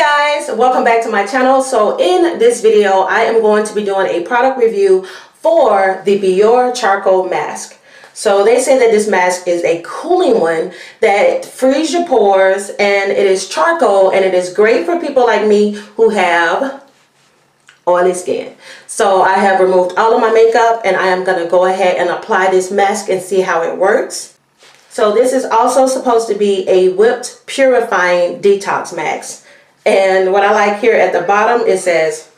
guys, welcome back to my channel. So in this video I am going to be doing a product review for the Biore charcoal mask. So they say that this mask is a cooling one that frees your pores, and it is charcoal, and it is great for people like me who have oily skin. So I have removed all of my makeup and I am going to go ahead and apply this mask and see how it works. So this is also supposed to be a whipped purifying detox mask. And what I like here at the bottom, it says,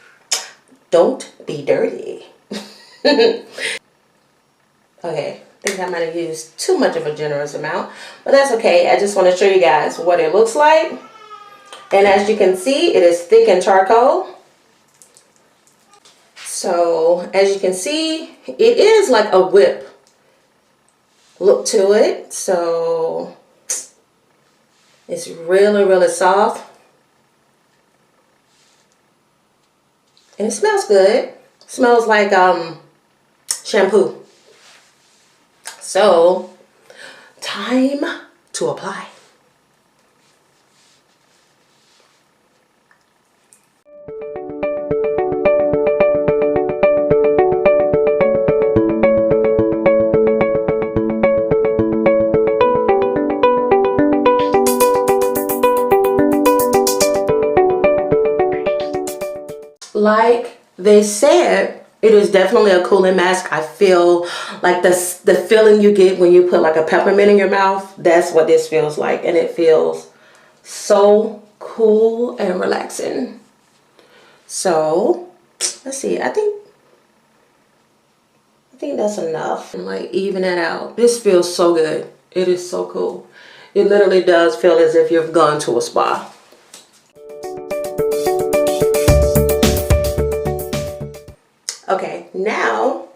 "Don't be dirty." Okay, I think I might have used too much of a generous amount, but that's okay. I just want to show you guys what it looks like. And as you can see, it is thick and charcoal. So as you can see, it is like a whip look to it. So it's really soft. And it smells good. It smells like shampoo. So, time to apply. Like they said, it is definitely a cooling mask. I feel like the feeling you get when you put like a peppermint in your mouth, that's what this feels like. And it feels so cool and relaxing. So let's see, I think that's enough. And like even it out. This feels so good. It is so cool. It literally does feel as if you've gone to a spa. Okay, now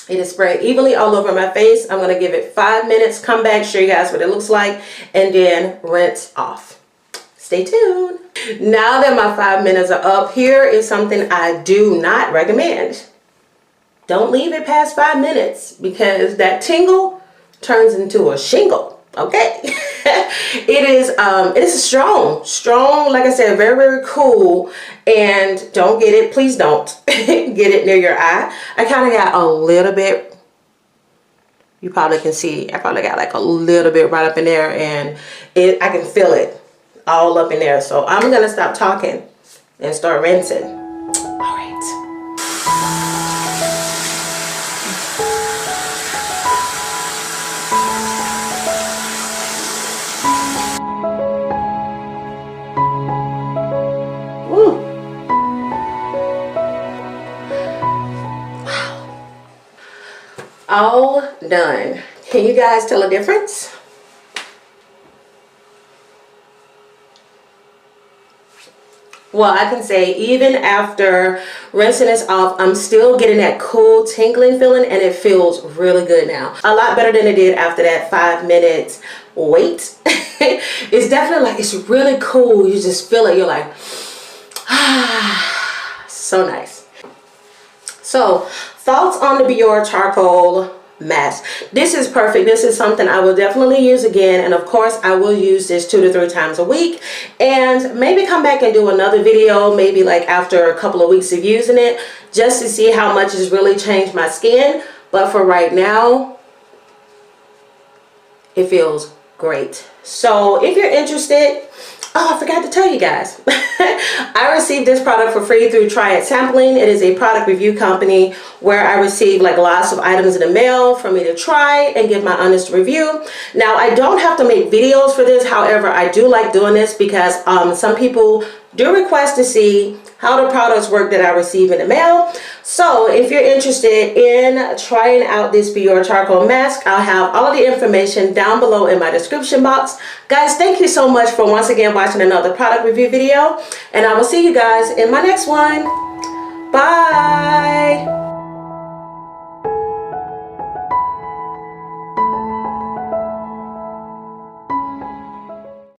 it is sprayed evenly all over my face. I'm going to give it 5 minutes, come back, show you guys what it looks like, and then rinse off. Stay tuned. Now that my 5 minutes are up, here is something I do not recommend. Don't leave it past 5 minutes because that tingle turns into a shingle. Okay. It is strong, like I said, very cool. And don't get it, please don't get it near your eye. I kind of got a little bit, you probably can see, I probably got like a little bit right up in there, and I can feel it all up in there. So I'm gonna stop talking and start rinsing. All right. All done. Can you guys tell a difference? Well, I can say even after rinsing this off, I'm still getting that cool tingling feeling, and it feels really good now. A lot better than it did after that 5 minutes wait. It's definitely like, it's really cool. You just feel it. You're like, ah, so nice. So, thoughts on the Biore charcoal mask. This is perfect. This is something I will definitely use again, and of course I will use this 2 to 3 times a week, and maybe come back and do another video maybe like after a couple of weeks of using it, just to see how much it's really changed my skin. But for right now, it feels great. So if you're interested, oh, I forgot to tell you guys. I received this product for free through Try It Sampling. It is a product review company where I receive like lots of items in the mail for me to try and give my honest review. Now, I don't have to make videos for this. However, I do like doing this because some people do request to see how the products work that I receive in the mail. So if you're interested in trying out this Biore charcoal mask, I'll have all of the information down below in my description box. Guys, thank you so much for once again watching another product review video, and I will see you guys in my next one. Bye.